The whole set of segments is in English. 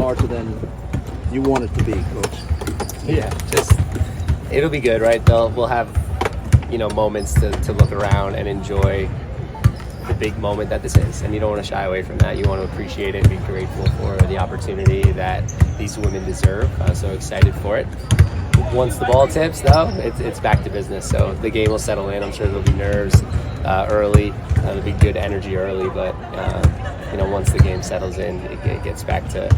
smarter than you want it to be, Coach? Yeah, it'll be good, right? We'll have, moments to look around and enjoy the big moment that this is, and you don't want to shy away from that. You want to appreciate it and be grateful for the opportunity that these women deserve. I'm so excited for it. Once the ball tips, though, it's back to business. So the game will settle in. I'm sure there'll be nerves early. There'll be good energy early, but once the game settles in, it gets back to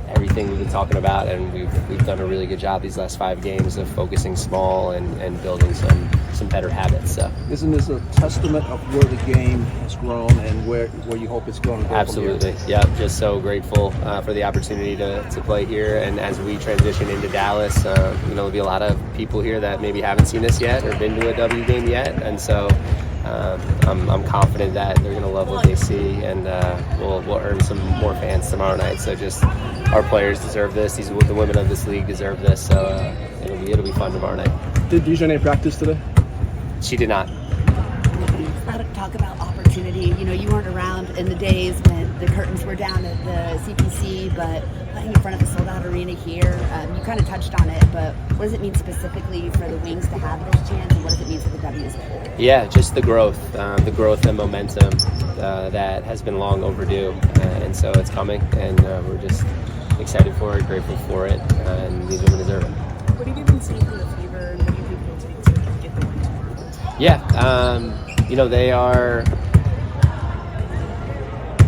everything we've been talking about, and we've done a really good job these last 5 games of focusing small and building some better habits. So isn't this a testament of where the game has grown and where you hope it's going to go? Absolutely. Yeah, just so grateful for the opportunity to play here, and as we transition into Dallas, there'll be a lot of people here that maybe haven't seen us yet or been to a W game yet, and so I'm confident that they're going to love what they see, and we'll earn some more fans tomorrow night. So just our players deserve this. The women of this league deserve this. So it'll be fun tomorrow night. Did Dijonay practice today? She did not. Talk about opportunity. You weren't around in the days when the curtains were down at the CPC, but playing in front of a sold-out arena here, you kind of touched on it, but what does it mean specifically for the Wings to have this chance, and what does it mean for the W as a whole? Yeah, just the growth and momentum that has been long overdue, and so it's coming, and we're just excited for it, grateful for it, and these women deserve it. What have you been seeing from the Fever, and what do you think it'll take to get the win tomorrow? Yeah,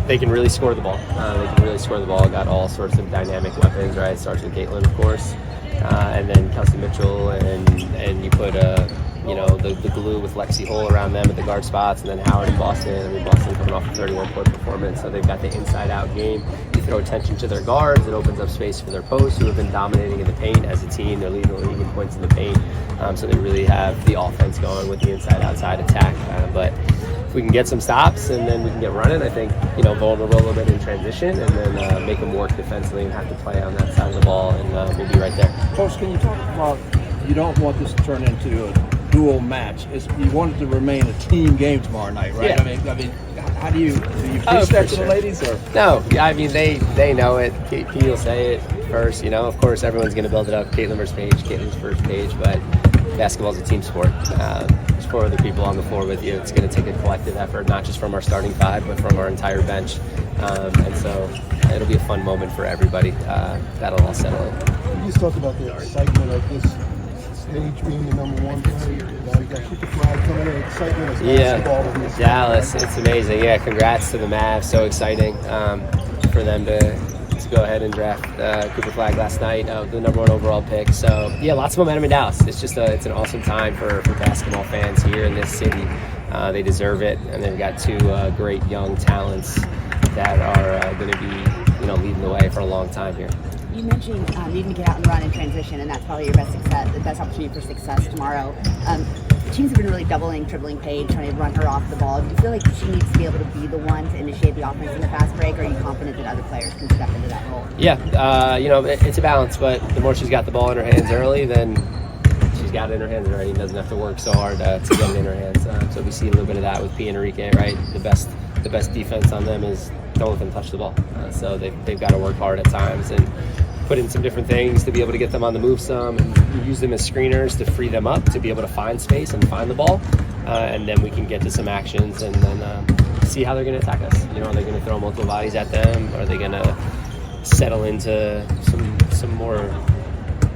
they can really score the ball. Got all sorts of dynamic weapons, right? Starts with Caitlin, of course, and then Kelsey Mitchell, and you put the glue with Lexi Hull around them at the guard spots, and then Howard and Boston. Boston coming off a 31-point performance, so they've got the inside-out game. You throw attention to their guards, it opens up space for their posts, who have been dominating in the paint as a team. They're leading the league in points in the paint, so they really have the offense going with the inside-outside attack. But if we can get some stops and then we can get running, I think, vulnerable a little bit in transition, and then make them work defensively and have to play on that side of the ball, and we'll be right there. Coach, can you talk about, you don't want this to turn into a dual match. You want it to remain a team game tomorrow night, right? Yeah. I mean, how do you preach that to the ladies? Or? No, I mean, they know it. Kate will say it first, Of course, everyone's going to build it up. Caitlin versus Paige, Caitlin's first Paige, but basketball's a team sport. There's 4 other people on the floor with you. It's going to take a collective effort, not just from our starting 5, but from our entire bench. And so it'll be a fun moment for everybody. That'll all settle in. You just talked about the excitement of this stage being the number 1 player. Now you got Cooper Flagg coming in, excitement as basketball in this Dallas, it's amazing. Yeah, congrats to the Mavs. So exciting for them to go ahead and draft Cooper Flagg last night, the number 1 overall pick. So yeah, lots of momentum in Dallas. It's just it's an awesome time for basketball fans here in this city. They deserve it, and they've got 2 great young talents that are going to be leading the way for a long time here. You mentioned needing to get out and run in transition, and that's probably your best success, the best opportunity for success tomorrow. Teams have been really tripling Paige, trying to run her off the ball. Do you feel like she needs to be able to be the one to initiate the offense in the fast break, or are you confident that other players can step into that role? Yeah, it's a balance, but the more she's got the ball in her hands early, then she's got it in her hands already and doesn't have to work so hard to get it in her hands. So we see a little bit of that with P and Arike, right? The best defense on them is don't let them touch the ball. So they've got to work hard at times and put in some different things to be able to get them on the move some, and use them as screeners to free them up to be able to find space and find the ball, and then we can get to some actions and then see how they're going to attack us. Are they going to throw multiple bodies at them? Are they going to settle into some more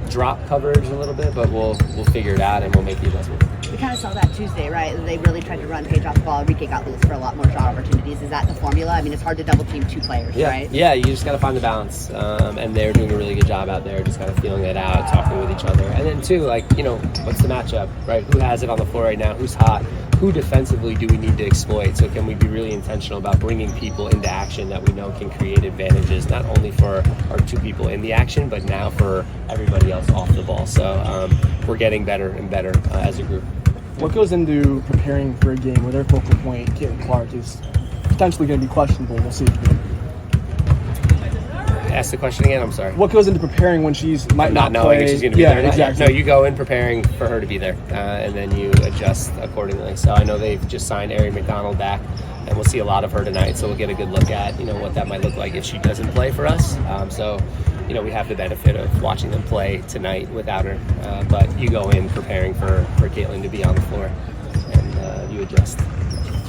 drop coverage a little bit? But we'll figure it out and we'll make the adjustment. We kind of saw that Tuesday, right? They really tried to run Paige off the ball. Arike got loose for a lot more shot opportunities. Is that the formula? I mean, it's hard to double team 2 players, right? Yeah, you just got to find the balance. And they're doing a really good job out there, just kind of feeling it out, talking with each other. And then, too, what's the matchup, right? Who has it on the floor right now? Who's hot? Who defensively do we need to exploit? So can we be really intentional about bringing people into action that we know can create advantages, not only for our 2 people in the action, but now for everybody else off the ball. So we're getting better and better as a group. What goes into preparing for a game where their focal point, Caitlin Clark, is potentially going to be questionable? We'll see. Ask the question again. I'm sorry. What goes into preparing when she's might not knowing play? if she's going to be there? Exactly. No, you go in preparing for her to be there, and then you adjust accordingly. So I know they've just signed Ari McDonald back, and we'll see a lot of her tonight. So we'll get a good look at what that might look like if she doesn't play for us. So we have the benefit of watching them play tonight without her. But you go in preparing for Caitlin to be on the floor, and you adjust.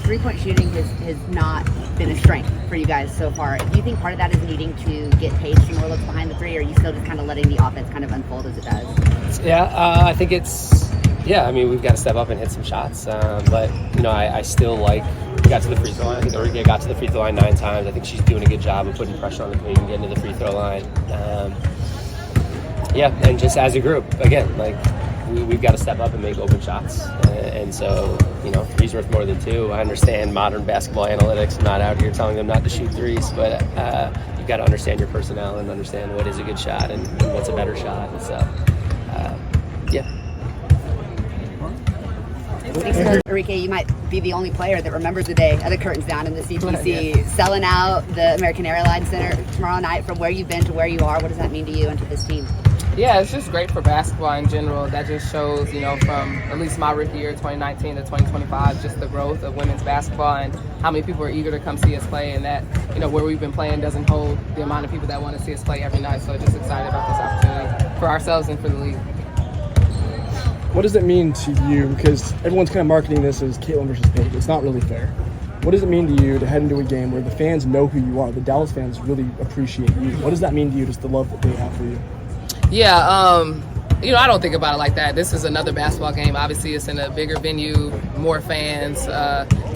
3-point shooting has not been a strength for you guys so far. Do you think part of that is needing to get Paige some more looks behind the three, or are you still just kind of letting the offense kind of unfold as it does? Yeah, I think we've got to step up and hit some shots. But, I still we got to the free throw line. I think Arike got to the free throw line 9 times. I think she's doing a good job of putting pressure on the paint and getting to the free throw line. And just as a group, again, we've got to step up and make open shots. And so, 3's worth more than 2. I understand modern basketball analytics. I'm not out here telling them not to shoot 3s, but you've got to understand your personnel and understand what is a good shot and what's a better shot. And so, Arike, you might be the only player that remembers the day of the curtains down in the CPC, selling out the American Airlines Center tomorrow night. From where you've been to where you are, what does that mean to you and to this team? Yeah, it's just great for basketball in general. That just shows, from at least my rookie year, 2019 to 2025, just the growth of women's basketball and how many people are eager to come see us play, and that, where we've been playing doesn't hold the amount of people that want to see us play every night. So just excited about this opportunity for ourselves and for the league. What does it mean to you? Because everyone's kind of marketing this as Caitlin versus Paige. It's not really fair. What does it mean to you to head into a game where the fans know who you are? The Dallas fans really appreciate you. What does that mean to you, just the love that they have for you? Yeah, I don't think about it like that. This is another basketball game. Obviously, it's in a bigger venue, more fans,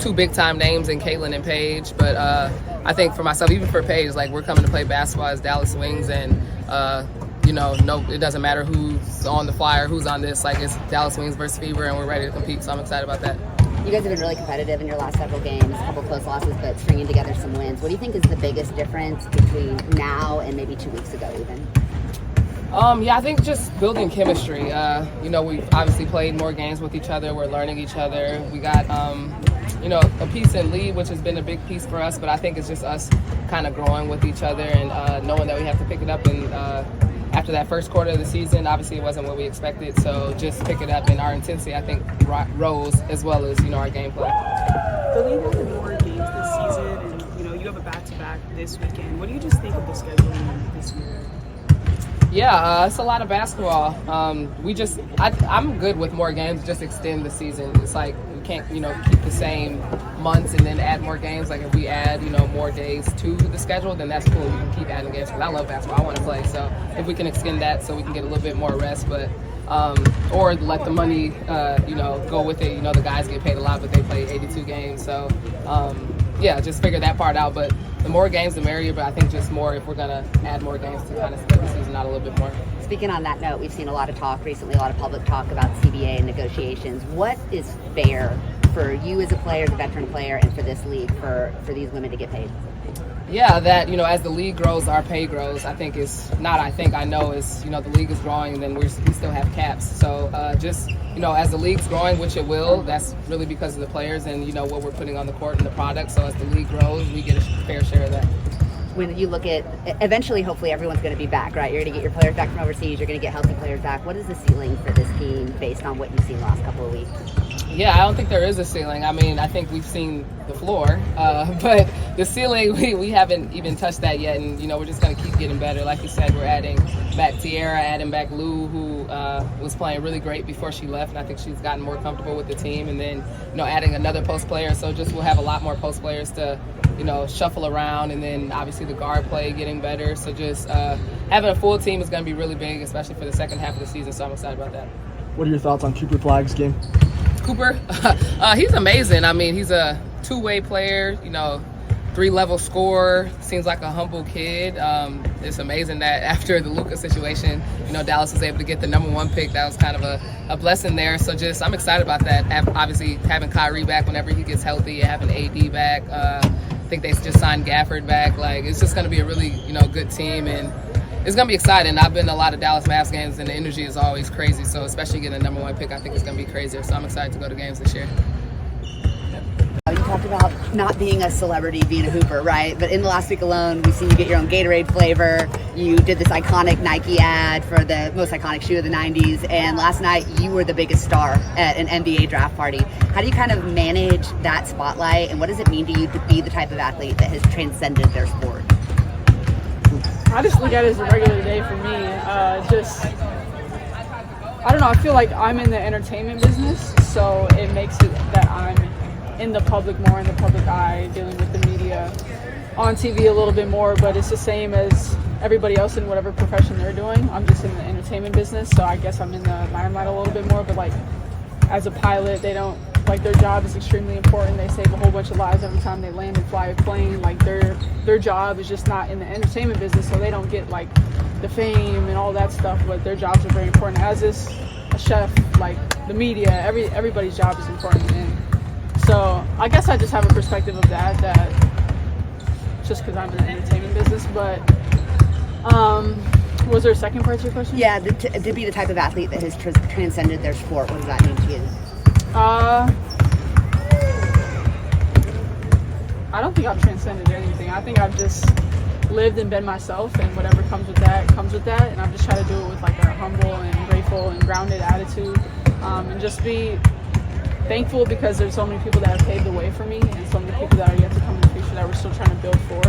2 big-time names in Caitlin and Paige. But I think for myself, even for Paige, we're coming to play basketball as Dallas Wings, and no, it doesn't matter who's on the flyer, who's on this. It's Dallas Wings versus Fever, and we're ready to compete. So I'm excited about that. You guys have been really competitive in your last several games, a couple close losses, but stringing together some wins. What do you think is the biggest difference between now and maybe 2 weeks ago, even? I think just building chemistry. We've obviously played more games with each other. We're learning each other. We got, a piece in lead, which has been a big piece for us, but I think it's just us kind of growing with each other and knowing that we have to pick it up. And after that first quarter of the season, obviously it wasn't what we expected, so just pick it up. And our intensity, I think, rose as well as, our gameplay. The league has more games this season, and, you have a back-to-back this weekend. What do you just think of the scheduling this year? Yeah, it's a lot of basketball. I'm good with more games. Just extend the season. It's we can't, keep the same months and then add more games. If we add, more days to the schedule, then that's cool. We can keep adding games because I love basketball. I want to play. So if we can extend that, so we can get a little bit more rest, but or let the money, go with it. The guys get paid a lot, but they play 82 games. So just figure that part out. But the more games, the merrier, but I think just more if we're going to add more games to kind of spread the season out a little bit more. Speaking on that note, we've seen a lot of talk recently, a lot of public talk about CBA and negotiations. What is fair for you as a player, the veteran player, and for this league for these women to get paid? Yeah, that, as the league grows, our pay grows. I know is, the league is growing, and then we still have caps. So just, as the league's growing, which it will, that's really because of the players and, what we're putting on the court and the product. So as the league grows, we get a fair share of that. When you look at, eventually, hopefully everyone's going to be back, right? You're going to get your players back from overseas. You're going to get healthy players back. What is the ceiling for this team based on what you've seen the last couple of weeks? Yeah, I don't think there is a ceiling. I think we've seen the floor, but the ceiling, we haven't even touched that yet. And, we're just going to keep getting better. Like you said, we're adding back Tierra, adding back Lou, who was playing really great before she left. And I think she's gotten more comfortable with the team. And then, adding another post player. So just we'll have a lot more post players to, shuffle around. And then obviously the guard play getting better. So just having a full team is going to be really big, especially for the second half of the season. So I'm excited about that. What are your thoughts on Cooper Flagg's game? Cooper, he's amazing. He's a two-way player, 3-level scorer, seems like a humble kid. It's amazing that after the Luka situation, Dallas was able to get the #1 pick. That was kind of a blessing there. So I'm excited about that. Obviously, having Kyrie back whenever he gets healthy, having AD back. I think they just signed Gafford back. It's just going to be a really, good team, and it's going to be exciting. I've been to a lot of Dallas Mavs games, and the energy is always crazy. So especially getting a #1 pick, I think it's going to be crazier. So I'm excited to go to games this year. You talked about not being a celebrity, being a hooper, right? But in the last week alone, we've seen you get your own Gatorade flavor. You did this iconic Nike ad for the most iconic shoe of the 90s. And last night, you were the biggest star at an NBA draft party. How do you kind of manage that spotlight? And what does it mean to you to be the type of athlete that has transcended their sport? I just look at it as a regular day for me. I don't know, I feel like I'm in the entertainment business, so it makes it that I'm in the public more, in the public eye, dealing with the media, on TV a little bit more, but it's the same as everybody else in whatever profession they're doing. I'm just in the entertainment business, so I guess I'm in the limelight a little bit more, but like as a pilot, they don't, like their job is extremely important. They save a whole bunch of lives every time they land and fly a plane. Like their job is just not in the entertainment business, so they don't get like the fame and all that stuff, but their jobs are very important. As is a chef, like the media, everybody's job is important. And so I guess I just have a perspective of that just because I'm in the entertainment business. But was there a second part to your question? Yeah, to be the type of athlete that has transcended their sport, what does that mean to you? I don't think I've transcended anything. I think I've just lived and been myself, and whatever comes with that, and I've just tried to do it with like a humble and grateful and grounded attitude, and just be thankful because there's so many people that have paved the way for me, and so many people that are yet to come in the future that we're still trying to build for.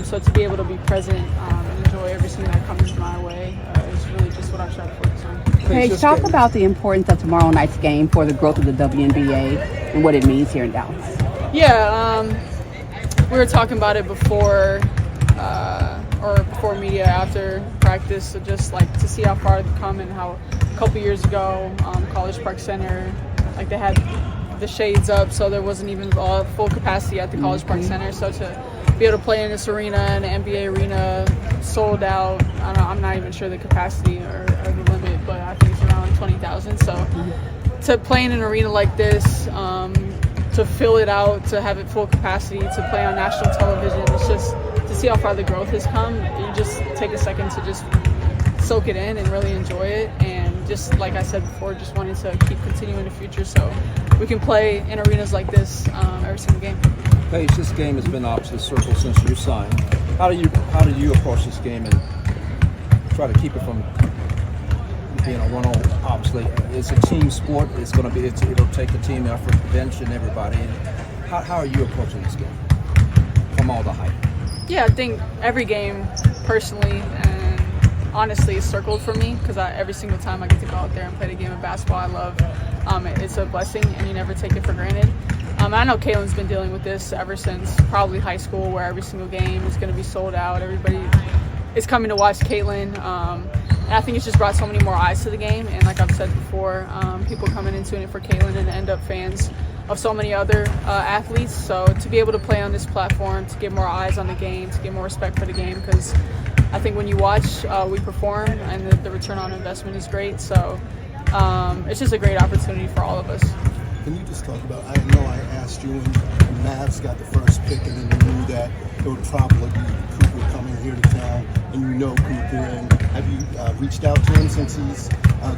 So to be able to be present and enjoy everything that comes my way is really just what I try to focus on. Paige, talk about the importance of tomorrow night's game for the growth of the WNBA and what it means here in Dallas. Yeah, we were talking about it before media, after practice, so just like to see how far they've come and how a couple years ago, College Park Center, like they had the shades up, so there wasn't even full capacity at the College Park Center. So to be able to play in this arena, an NBA arena, sold out, I'm not even sure the capacity or the limit, but I think it's around 20,000. So to play in an arena like this, to fill it out, to have it full capacity, to play on national television, it's just to see how far the growth has come. You just take a second to just soak it in and really enjoy it, and just like I said before, just wanting to keep continuing in the future so we can play in arenas like this every single game. Paige, this game has been opposite circle since you signed. How do you approach this game and try to keep it from being a one-on? Obviously, it's a team sport. It'll take a team effort, bench and everybody. How are you approaching this game from all the hype? Yeah, I think every game, personally and honestly, is circled for me because every single time I get to go out there and play the game of basketball I love, it's a blessing and you never take it for granted. I know Caitlin's been dealing with this ever since probably high school, where every single game is going to be sold out. Everybody is coming to watch Caitlin. And I think it's just brought so many more eyes to the game. And like I've said before, people coming into it for Caitlin and end up fans of so many other athletes. So to be able to play on this platform, to get more eyes on the game, to get more respect for the game, because I think when you watch, we perform, and the return on investment is great. So it's just a great opportunity for all of us. Can you just talk about, I know I asked you when the Mavs got the first pick and then you knew that it would probably be Cooper coming here to town, and you know Cooper, and have you reached out to him since he's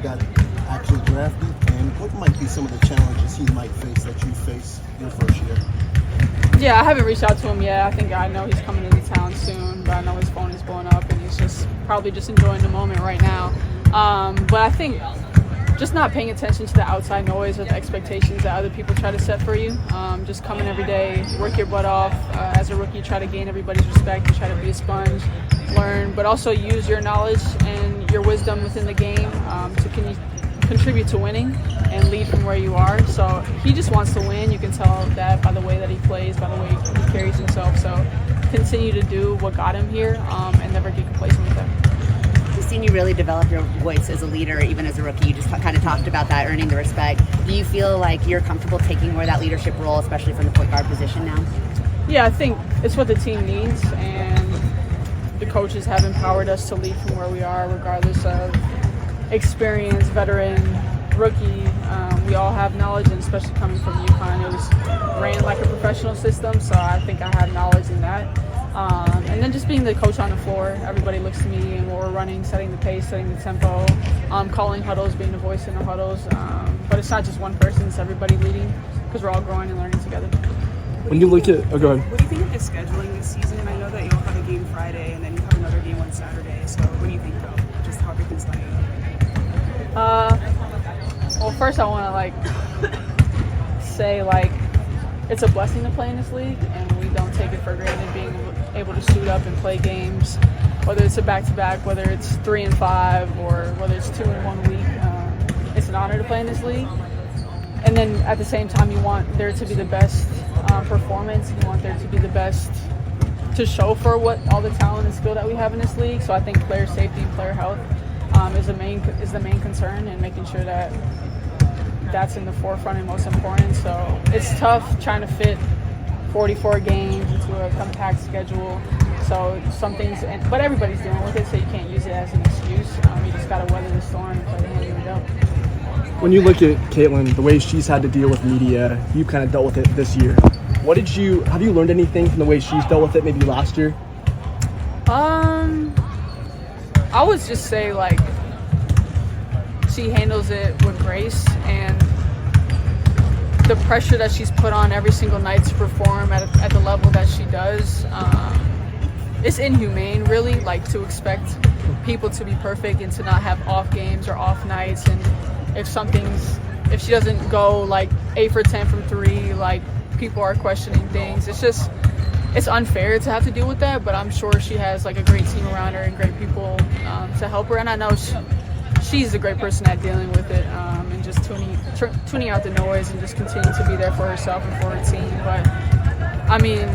got actually drafted? And what might be some of the challenges he might face that you face your first year? Yeah, I haven't reached out to him yet. I think I know he's coming into town soon, but I know his phone is blowing up and he's just probably just enjoying the moment right now. But I think just not paying attention to the outside noise or the expectations that other people try to set for you. Just come in every day, work your butt off. As a rookie, try to gain everybody's respect. You try to be a sponge, learn, but also use your knowledge and your wisdom within the game to contribute to winning and lead from where you are. So he just wants to win. You can tell that by the way that he plays, by the way he carries himself. So continue to do what got him here and never get complacent with that. We've seen you really develop your voice as a leader, even as a rookie. You just kind of talked about that, earning the respect. Do you feel like you're comfortable taking more of that leadership role, especially from the point guard position now? Yeah, I think it's what the team needs, and the coaches have empowered us to lead from where we are, regardless of experience, veteran, rookie. We all have knowledge, and especially coming from UConn, it was ran like a professional system, so I think I have knowledge in that. And then just being the coach on the floor, everybody looks to me and what we're running, setting the pace, setting the tempo, calling huddles, being the voice in the huddles. But it's not just one person, it's everybody leading, because we're all growing and learning together. When you look at, go ahead. What do you think of the scheduling this season? I know that you'll have a game Friday and then you have another game on Saturday. So what do you think of just how everything's playing out? Well, first I want to say it's a blessing to play in this league, and we don't take it for granted being able to suit up and play games whether it's a back-to-back, whether it's 3 and 5, or whether it's 2 in 1 week. It's an honor to play in this league. And then at the same time, you want there to be the best performance. You want there to be the best to show for what all the talent and skill that we have in this league. So I think player safety and player health is the main concern, and making sure that that's in the forefront and most important. So it's tough trying to fit 44 games into a compact schedule. So some things, but everybody's dealing with it, so you can't use it as an excuse. You just got to weather the storm and play the hand you were dealt. When you look at Caitlin, the way she's had to deal with media, you've kind of dealt with it this year. Have you learned anything from the way she's dealt with it maybe last year? I would just say, like, she handles it with grace, and the pressure that she's put on every single night to perform at the level that she does, it's inhumane, really, like, to expect people to be perfect and to not have off games or off nights. And if she doesn't go like 8 for 10 from 3, like, people are questioning things. It's unfair to have to deal with that, but I'm sure she has like a great team around her and great people to help her. And I know she's a great person at dealing with it, and just tuning out the noise and just continuing to be there for herself and for her team. But I mean,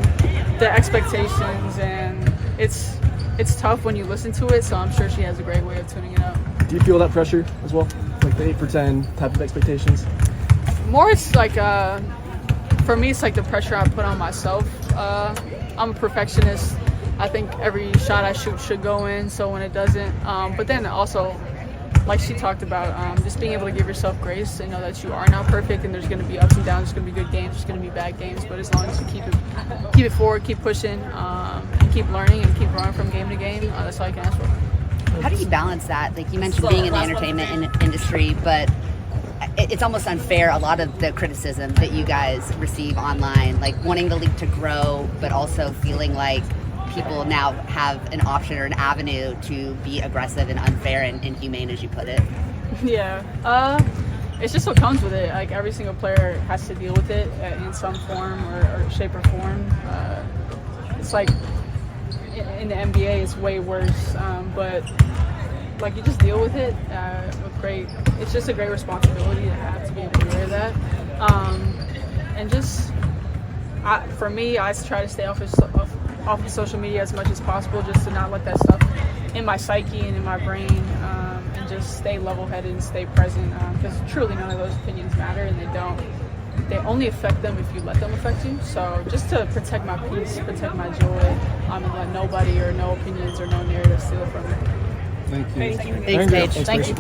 the expectations, and it's tough when you listen to it. So I'm sure she has a great way of tuning it out. Do you feel that pressure as well? Like the 8 for 10 type of expectations? More, it's like, for me, it's like the pressure I put on myself. I'm a perfectionist. I think every shot I shoot should go in, so when it doesn't. But then also, like she talked about, just being able to give yourself grace and know that you are not perfect, and there's going to be ups and downs, there's going to be good games, there's going to be bad games, but as long as you keep it forward, keep pushing, and keep learning and keep growing from game to game, that's all you can ask for. How do you balance that? Like, you mentioned being in the entertainment industry, but it's almost unfair, a lot of the criticism that you guys receive online, like wanting the league to grow, but also feeling like people now have an option or an avenue to be aggressive and unfair and inhumane, as you put it. Yeah. It's just what comes with it. Like, every single player has to deal with it in some form or shape or form. It's like in the NBA, it's way worse, but like, you just deal with it with great. It's just a great responsibility to have to be able to wear that, and just for me, I try to stay off of social media as much as possible, just to not let that stuff in my psyche and in my brain, and just stay level-headed and stay present, because truly none of those opinions matter, and they only affect them if you let them affect you. So just to protect my peace, protect my joy, and let nobody or no opinions or no narrative steal from me. Thank you. Thanks, Paige. Thank you.